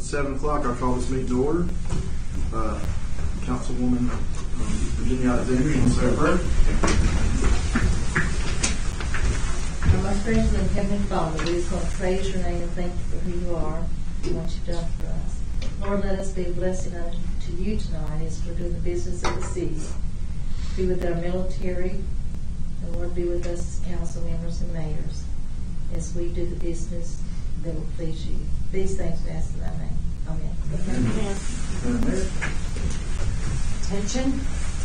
7 o'clock, I call this meeting to order. Councilwoman Virginia Alexander, you want to say a prayer? Our most gracious and heavenly Father, we just want to praise your name and thank you for who you are and what you've done for us. Lord, let us be a blessing unto you tonight as we're doing the business of the city. Be with our military, and Lord, be with us as council members and mayors as we do the business that will please you. These things we ask in thy name. Amen. Amen. Attention,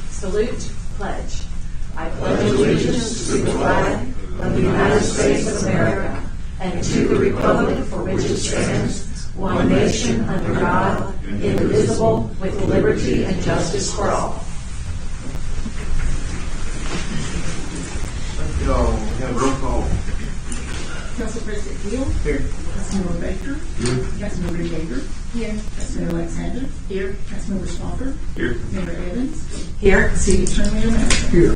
salute, pledge. I pledge allegiance to the flag of the United States of America and to the republic for which it stands, one nation under God, indivisible, with liberty and justice for all. Thank you all. We have a roll call. Council President Hill. Here. Councilmember Baker. Here. Councilmember Yeager. Here. Councilmember Alexander. Here. Councilmember Stalker. Here. Member Evans. Here. City Attorney O'Malley. Here.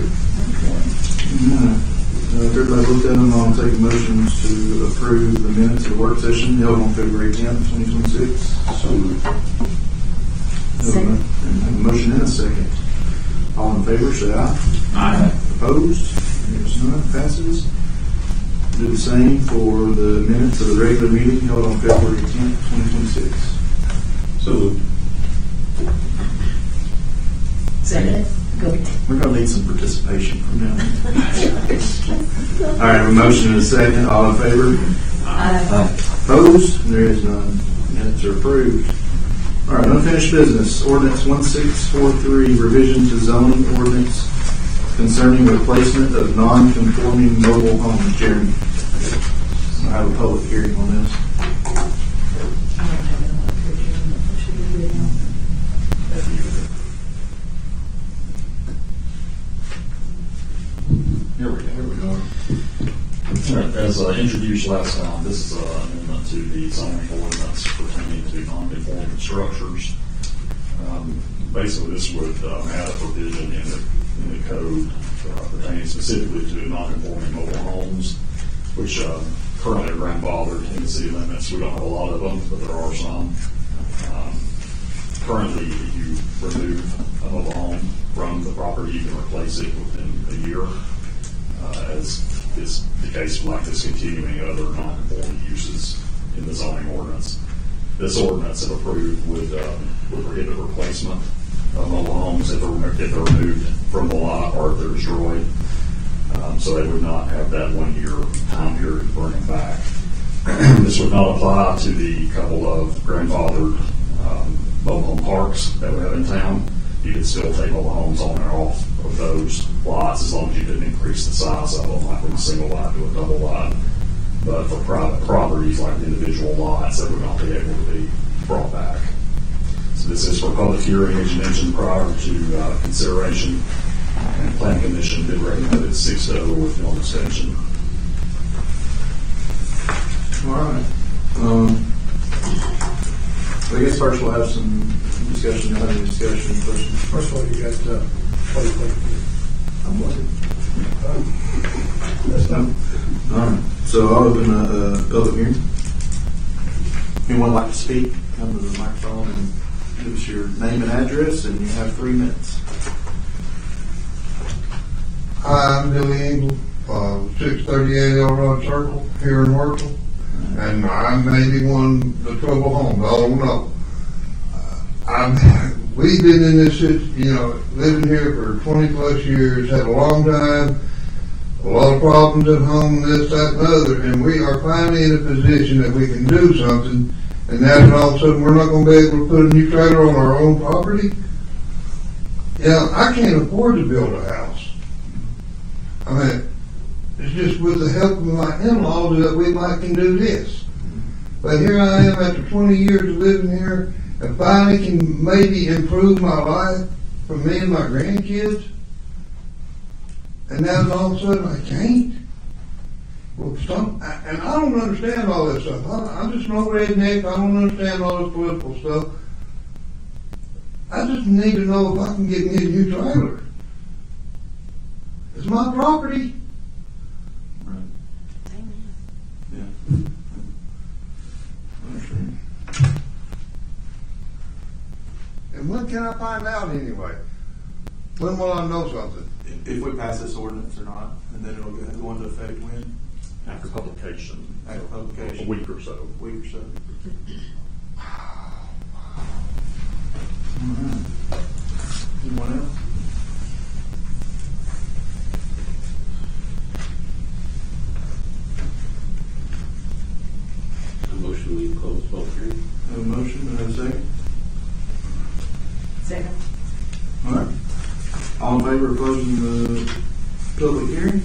If everybody looked at them, I'll take motions to approve the minutes of the work session held on February 10th, 2026. So moved. A motion and a second. All in favor, say aye. Aye. Opposed? There's none. Passes. Do the same for the minutes of the regular meeting held on February 10th, 2026. So moved. Second. Go ahead. We're going to need some participation from now on. All right, a motion and a second. All in favor? Aye. Opposed? There is none. Minutes are approved. All right, unfinished business. Ordinance 1643, revision to zoning ordinance concerning replacement of non-conforming mobile homes. Jeremy, I have a public hearing on this. Here we go. As introduced last time, this is an amendment to the zoning ordinance pertaining to non-conforming structures. Basically, this would add a provision in the code pertaining specifically to non-conforming mobile homes, which currently are grandfathered in the city limits. We don't have a lot of them, but there are some. Currently, if you remove a mobile home from the property, you can replace it within a year. As is the case like this continuing other non-conforming uses in the zoning ordinance. This ordinance, if approved, would prohibit replacement of mobile homes if they're removed from the lot or if they're destroyed. So they would not have that 1 year time period to bring them back. This would not apply to the couple of grandfathered mobile home parks that we have in town. You could still take mobile homes on and off of those lots as long as you didn't increase the size of them, like from a single lot to a double lot. But for private properties like individual lots, they would not be able to be brought back. So this is for public hearing, as you mentioned, prior to consideration. And the Planning Commission did recommend it 6-0 with no extension. All right. I guess first we'll have some discussion. Questions? First of all, you got I'm waiting. That's done. All right. So I'll open a public hearing. Anyone like to speak? Come to the microphone and give us your name and address, and you have 3 minutes. Hi, I'm Billy Engel, 638 Elrod Circle here in Hartselle, and I may be one of the trouble homes. I don't know. We've been in this, living here for 20 plus years, had a long time, a lot of problems at home, this, that, and the other, and we are finally in a position that we can do something, and now all of a sudden we're not going to be able to put a new trailer on our own property. I can't afford to build a house. I mean, it's just with the help of my in-laws that we might can do this. But here I am after 20 years of living here, and finally can maybe improve my life for me and my grandkids. And now all of a sudden I can't. Well, and I don't understand all this stuff. I'm just no redneck. I don't understand all this political stuff. I just need to know if I can get me a new trailer. It's my property. Right. Amen. Yeah. can I find out anyway? When will I know something? If we pass this ordinance or not, and then it'll go into effect when? After publication. After publication. A week or so. Week or so. Anyone else? A motion we close public hearing. Have a motion, and have a second? Second. All right. All in favor of closing the public hearing?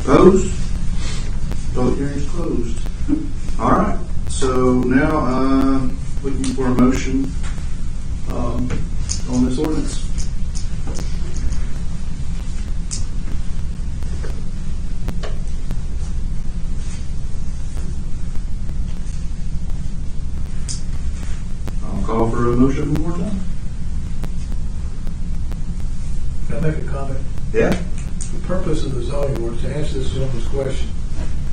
Opposed? Public hearing is closed. All right. So now, looking for a motion on this ordinance. I'll call for a motion one more time. Can I make a comment? Yeah. The purpose of the zoning ordinance, to answer this gentleman's question,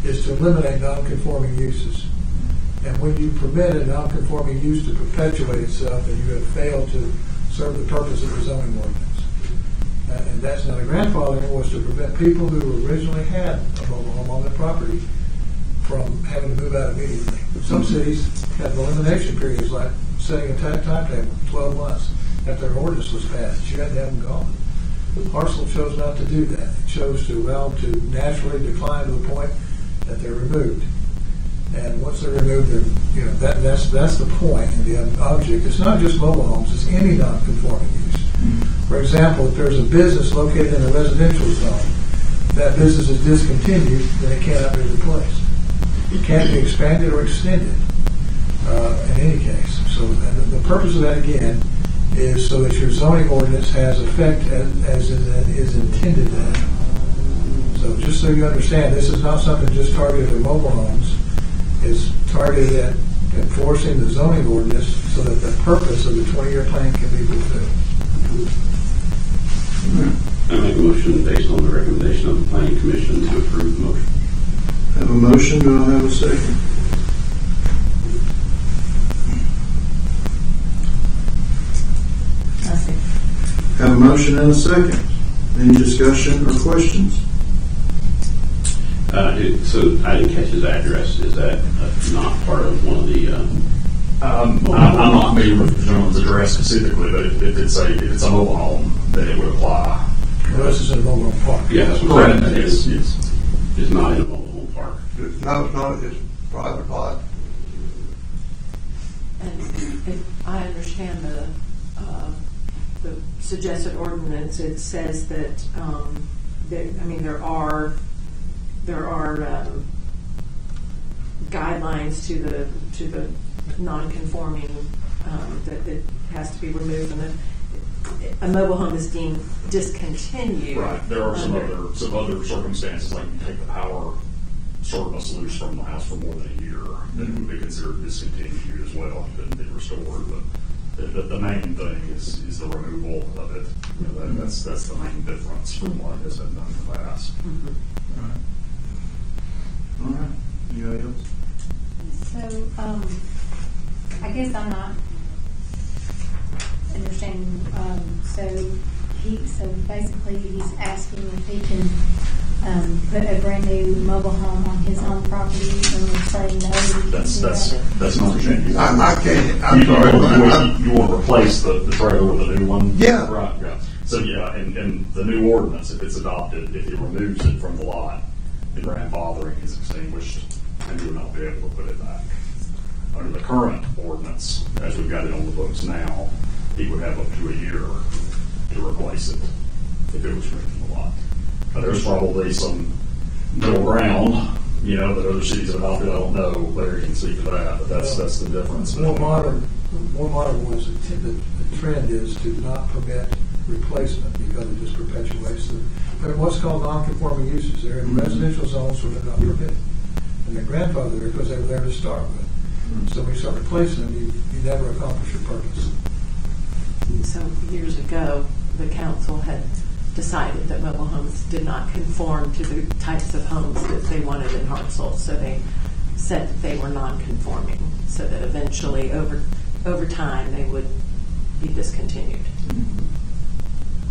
is to eliminate non-conforming uses. And when you permit a non-conforming use to perpetuate itself, then you have failed to serve the purpose of the zoning ordinance. And that's not a grandfathering, was to prevent people who originally had a mobile home on their property from having to move out immediately. Some cities have elimination periods, like setting a timetable, 12 months after their ordinance was passed. You had to have them gone. Hartselle chose not to do that. It chose to allow them to naturally decline to the point that they're removed. And once they're removed, that's the point and the object. It's not just mobile homes; it's any non-conforming use. For example, if there's a business located in a residential zone, that business is discontinued, then it cannot be replaced. It can't be expanded or extended in any case. So the purpose of that, again, is so that your zoning ordinance has effect as is intended to. So just so you understand, this is not something just targeted at mobile homes. It's targeted at enforcing the zoning ordinance so that the purpose of the 20-year plan can be fulfilled. I make a motion based on the recommendation of the Planning Commission to approve the motion. Have a motion, do I have a second? Have a motion and a second. Any discussion or questions? So I didn't catch his address. Is that not part of one of the? I'm not familiar with the gentleman's address specifically, but if it's a mobile home, then it would apply. Well, this is in a mobile home park. Yeah, that's what I'm Correct. saying. Yes. It's not in a mobile home park. No, it's not, it's private lot. And if I understand the suggested ordinance, it says that, there are guidelines to the non-conforming that it has to be removed, and a mobile home is deemed discontinued. Right. There are some other circumstances, like you take the power service loose from the house for more than a year, then it would be considered discontinued as well. It couldn't be restored, but the main thing is the removal of it. That's the main difference from what has been done in the past. All right. All right. Anybody else? So, I guess I'm not understanding. So basically, he's asking if he can put a brand new mobile home on his own property, and we're saying no. That's not the change. I can't, I'm sorry. You want to replace the trailer with a new one? Yeah. Right, yeah. So, yeah, and the new ordinance, if it's adopted, if he removes it from the lot, the grandfathering is extinguished, and you would not be able to put it back. Under the current ordinance, as we've got it on the books now, he would have up to a year to replace it if it was removed from the lot. There's probably some middle ground, that other cities have adopted. I don't know. Larry can speak to that, but that's the difference. More modern ones, the trend is to not permit replacement because it just perpetuates but what's called non-conforming uses. They're in residential zones where they're not permitted, and they're grandfathered there because they were there to start with. So when you start replacing them, you never accomplish your purpose. So years ago, the council had decided that mobile homes did not conform to the types of homes that they wanted in Hartselle, so they said that they were non-conforming, so that eventually over over time, they would be discontinued.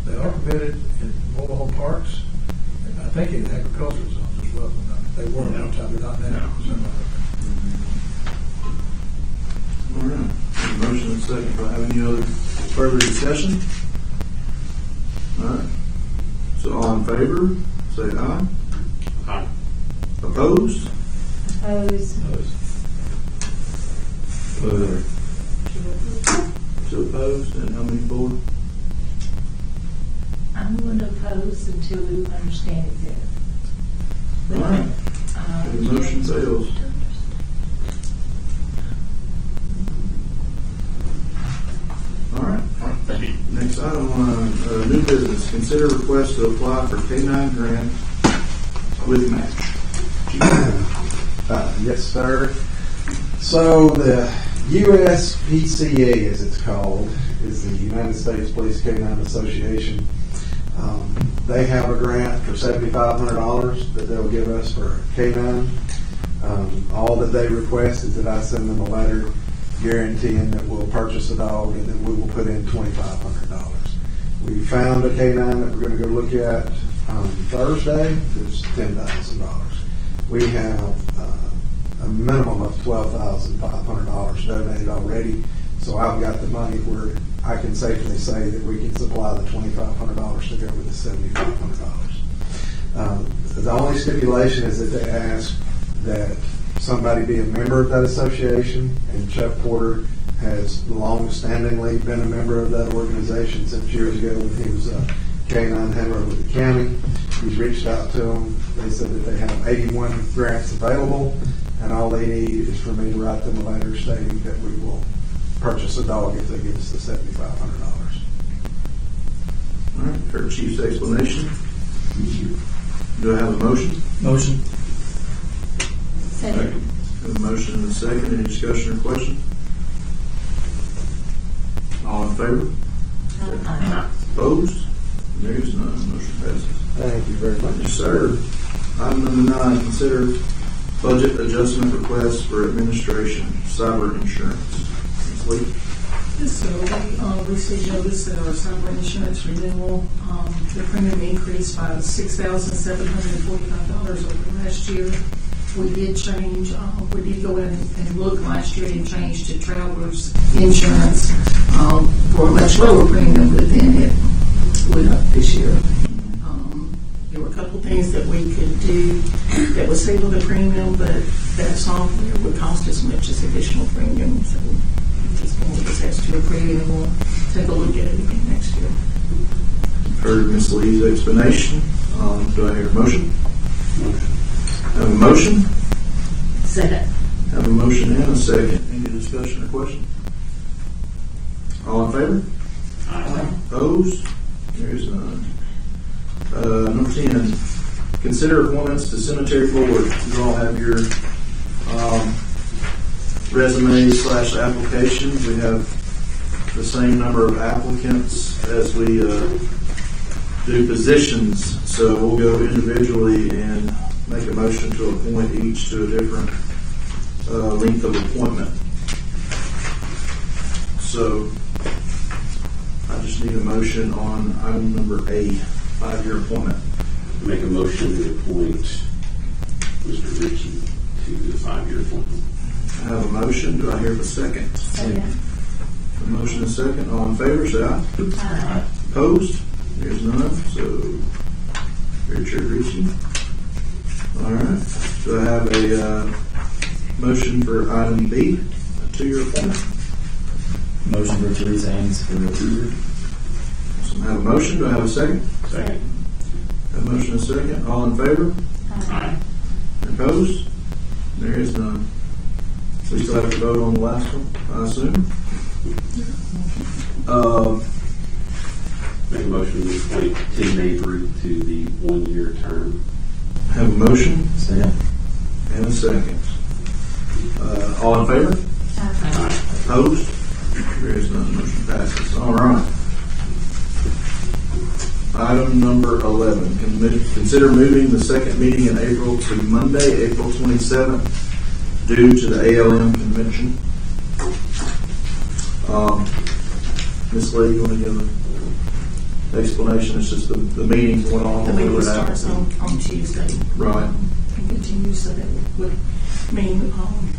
They are permitted in mobile home parks, and I think in agricultural zones as well. They were at one time, they're not now. So, All right. Motion and second. Do I have any other further discussion? All right. So all in favor, say aye. Aye. Opposed? Opposed? Two opposed, and how many for? I'm going to oppose until we understand it better. All right. The motion fails. All right. Thank you. Next item on new business. Consider request to apply for K-9 grant with match. Yes, sir. So the USPCA, as it's called, is the United States Police K-9 Association. They have a grant for $7,500 that they'll give us for K-9. All that they request is that I send them a letter guaranteeing that we'll purchase a dog and then we will put in $2,500. We found a K-9 that we're going to go look at Thursday. It's $10,000. We have a minimum of $12,500 donated already, so I've got the money where I can safely say that we can supply the $2,500 to go with the $7,500. The only stipulation is that they ask that somebody be a member of that association, and Chuck Porter has long-standingly been a member of that organization since years ago when he was a K-9 handler with the county. He's reached out to them. They said that they have 81 grants available, and all they need is for me to write them a letter stating that we will purchase a dog if they give us the $7,500. All right. Heard Chief's explanation. Do I have a motion? Motion. Second. Have a motion and a second. Any discussion or question? All in favor? Opposed? There is none. Motion passes. Thank you very much. Yes, sir. Item number 9, consider budget adjustment request for administration, cyber insurance. Ms. Lee? Yes, sir. We received notice that our cyber insurance renewal, the premium increased by $6,745 over last year. We did change, we did go in and look last year and change to Travelers Insurance for a much lower premium, but then it went up this year. There were a couple things that we could do that would save on the premium, but that software would cost as much as additional premium. So just wanted to ask to approve, and we'll take a look at it again next year. Heard Ms. Lee's explanation. Do I hear a motion? Have a motion? Second. Have a motion and a second. Any discussion or question? All in favor? Aye. Opposed? There is none. Number 10, consider appointments to cemetery board. You all have your resumes/applications. We have the same number of applicants as we do positions, so we'll go individually and make a motion to appoint each to a different length of appointment. So I just need a motion on item number A, 5-year appointment. Make a motion to appoint Mr. Ritchie to the 5-year appointment. I have a motion. Do I hear a second? Second. A motion and a second. All in favor, say aye. Aye. Opposed? There's none. So, Richard Ritchie. All right. Do I have a motion for item B, a 2-year appointment? Motion for Teresa Haynes for a 2-year. So I have a motion. Do I have a second? Second. A motion and a second. All in favor? Aye. Opposed? There is none. We still have to vote on the last one, I assume. Make a motion to appoint Tim Mabry to the 1-year term. Have a motion Second. and a second. All in favor? Aye. Opposed? There is none. Motion passes. All right. Item number 11. Consider moving the second meeting in April to Monday, April 27th, due to the ALM convention. Ms. Lee, you want to give an explanation? It's just the meetings went on. The when we meeting were out. starts on Tuesday Right. and continues, so that would mean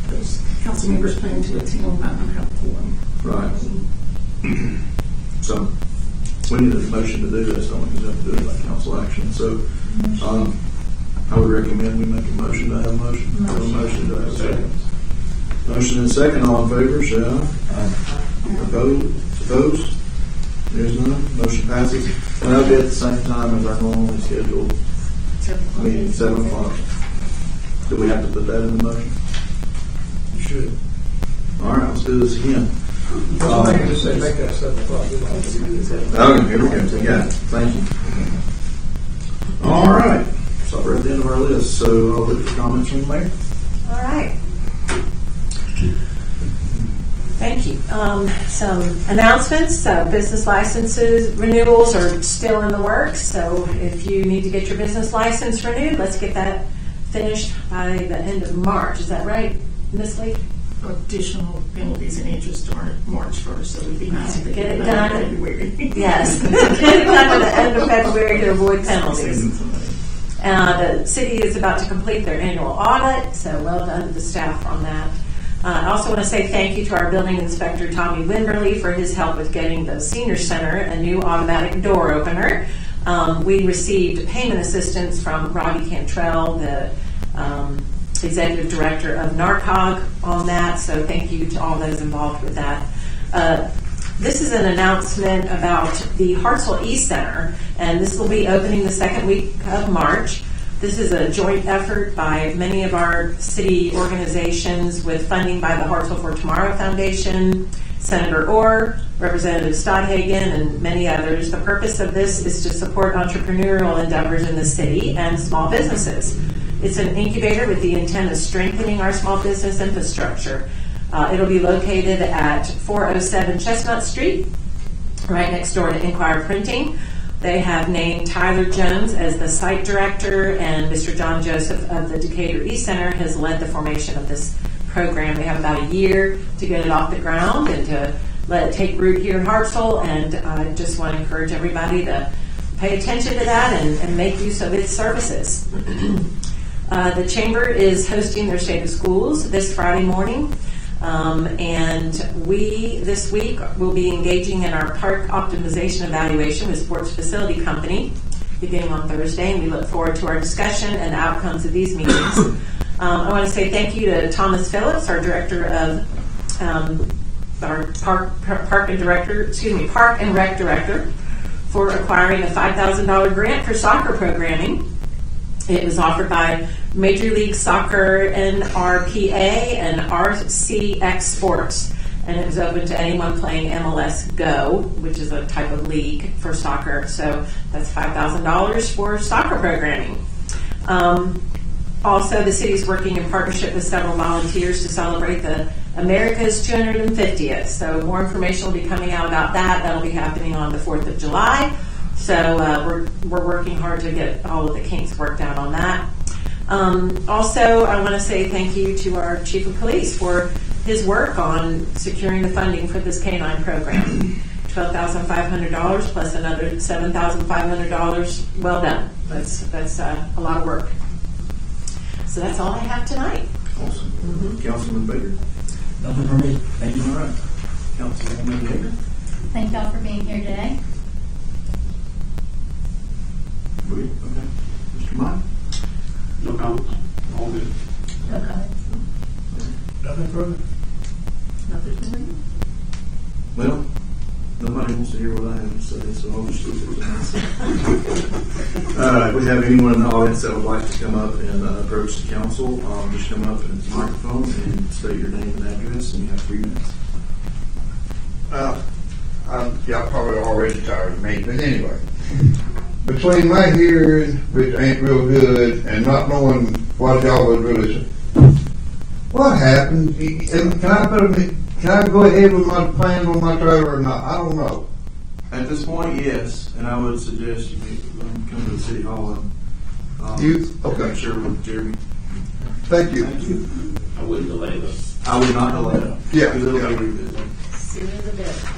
those council members planning to attend might not have a quorum. Right. So we need a motion to do this, don't we? Because we have to do it by council action. So I would recommend we make a motion. Do I have a motion? Have a motion. Do I have a second? Motion and second. All in favor, say aye. Opposed? There's none. Motion passes. And that'll be at the same time as our normally scheduled meeting, 7 o'clock. Do we have to put that in the motion? You should. All right, let's do this again. Well, I can just say, make that 7 o'clock. We don't have to do this. Okay, here we go. We got it. Thank you. All right. So we're at the end of our list. So I'll look for comments from the mayor. All right. Thank you. Some announcements. Business licenses renewals are still in the works. So if you need to get your business license renewed, let's get that finished by the end of March. Is that right, Ms. Lee? Additional penalties and interest start March 1st, so it'd be nice to Get it done. in February. Yes. Get it done by the end of February to avoid penalties. The city is about to complete their annual audit, so well done to the staff on that. I also want to say thank you to our building inspector, Tommy Wimberly, for his help with getting the senior center a new automatic door opener. We received payment assistance from Robbie Cantrell, the executive director of NARCOG, on that, so thank you to all those involved with that. This is an announcement about the Hartselle East Center, and this will be opening the second week of March. This is a joint effort by many of our city organizations with funding by the Hartselle for Tomorrow Foundation, Senator Orr, Representative Stodhagen, and many others. The purpose of this is to support entrepreneurial endeavors in the city and small businesses. It's an incubator with the intent of strengthening our small business infrastructure. It'll be located at 407 Chestnut Street, right next door to Inquirer Printing. They have named Tyler Jones as the site director, and Mr. John Joseph of the Decatur East Center has led the formation of this program. We have about a year to get it off the ground and to let it take root here in Hartselle, and I just want to encourage everybody to pay attention to that and make use of its services. The Chamber is hosting their State of Schools this Friday morning. And we, this week, will be engaging in our park optimization evaluation with Sports Facility Company beginning on Thursday, and we look forward to our discussion and outcomes of these meetings. I want to say thank you to Thomas Phillips, our director of our park and rec director, for acquiring a $5,000 grant for soccer programming. It was offered by Major League Soccer, NRPA, and RCX Sports, and it was open to anyone playing MLS Go, which is a type of league for soccer. So that's $5,000 for soccer programming. Also, the city is working in partnership with several volunteers to celebrate the America's 250th. So more information will be coming out about that. That'll be happening on the 4th of July. So we're working hard to get all of the kinks worked out on that. Also, I want to say thank you to our Chief of Police for his work on securing the funding for this K-9 program. $12,500 plus another $7,500. Well done. That's a lot of work. So that's all I have tonight. Awesome. Councilman Baker. Nothing for me. Thank you. All right. Councilwoman Baker. Thank y'all for being here today. Okay. Mr. Mike. No comments? All good. No comments. Nothing further? Nothing for me. Well, nobody wants to hear what I have to say, so I'll just leave it to myself. All right, we have anyone in the audience that would like to come up and approach the council, just come up to the microphone and state your name and address, and you have 3 minutes. Y'all probably already tired of me, but anyway. Between my hearing, which ain't real good, and not knowing what y'all was really saying, what happened? Can I go ahead with my plan on my trailer or not? I don't know. At this point, yes, and I would suggest you come to the city hall and Okay. share with Jeremy. Thank you. Thank you. I wouldn't delay this. I would not delay it. Yeah. Because it'll be revisited. sooner the better.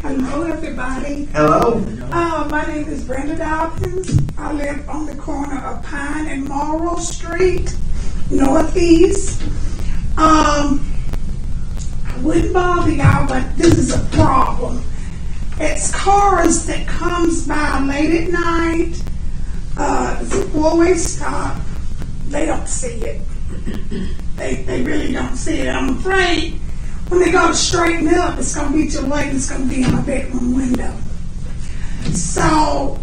Hello, everybody. Hello. My name is Brenda Dawkins. I live on the corner of Pine and Morrow Street, Northeast. I wouldn't bother y'all, but this is a problem. It's cars that comes by late at night. It's a four-way stop. They don't see it. They really don't see it. I'm afraid when they go to straighten up, it's going to be too late. It's going to be in my bedroom window. So,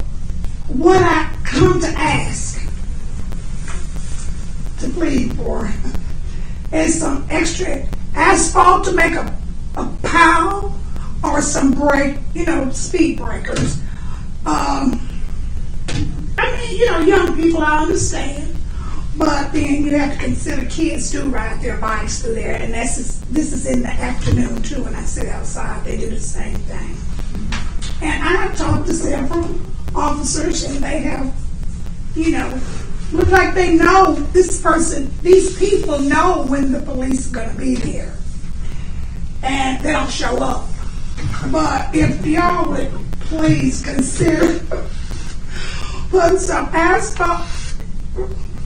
what I come to ask, to plead for, is some extra asphalt to make a pile or some speed breakers. I mean, young people, I understand. But then you have to consider kids do ride their bikes through there, and this is in the afternoon too. When I sit outside, they do the same thing. And I have talked to several officers, and they have, look like they know these people know when the police are going to be there, and they don't show up. But if y'all would please consider putting some asphalt.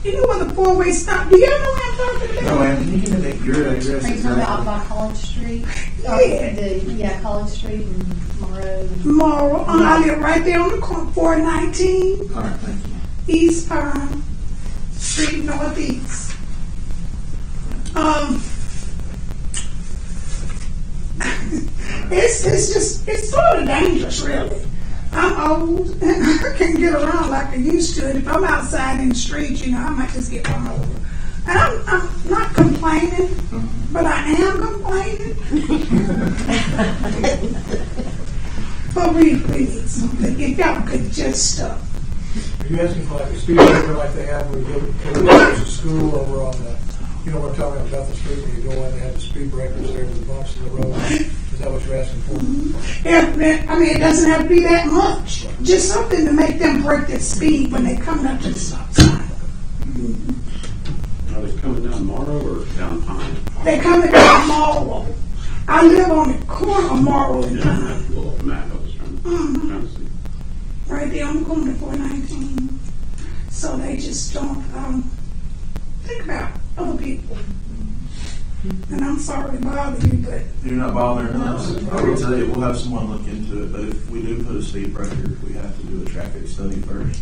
You know where the four-way stop? Do you know what I'm talking about? No, ma'am, can you give me your address? Are you talking about by College Street? Yeah. College Street and Morrow. Morrow. I live right there on the corner, 419 All right, thank you. East Pine Street, Northeast. It's sort of dangerous, really. I'm old and I can't get around like I used to. And if I'm outside in the street, I might just get run over. And I'm not complaining, but I am complaining. But we need something. If y'all could just Are you asking for like a speed breaker like they have where you go to school over on the, we're talking about Bethel Street where you go in and have the speed breakers there with the bumps in the road? Is that what you're asking for? Yeah, I mean, it doesn't have to be that much. Just something to make them break their speed when they're coming up to the stop sign. Are they coming down Morrow or down Pine? They're coming down Morrow. I live on the corner of Morrow and Pine. Pull up the map. I was trying to see. Right there on the corner of 419. So they just don't think about other people. And I'm sorry to bother you, but You're not bothering us. I will tell you, we'll have someone look into it, but if we do put a speed breaker, we have to do a traffic study first.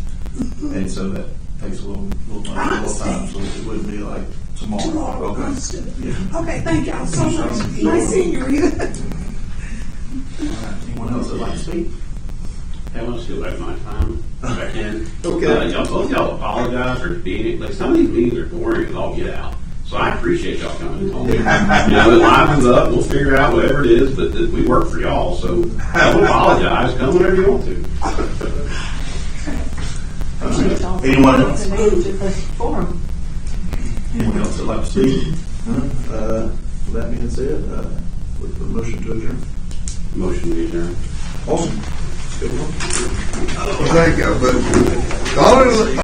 And so that takes a little time, so it wouldn't be like tomorrow. Okay. Yeah. Okay, thank y'all so much. Nice seeing you, Rita. All right. Anyone else that like to speak? Hey, I want to steal back my time. Back in. Okay. Y'all apologize for being, like, some of these meetings are boring as all get out. So I appreciate y'all coming. It livens up. We'll figure out whatever it is, but we work for y'all. So don't apologize. Come whenever you want to. Anyone else? Forum. Anyone else that like to speak? With that being said, with the motion to adjourn. Motion to adjourn. Awesome. Good one. Thank you, but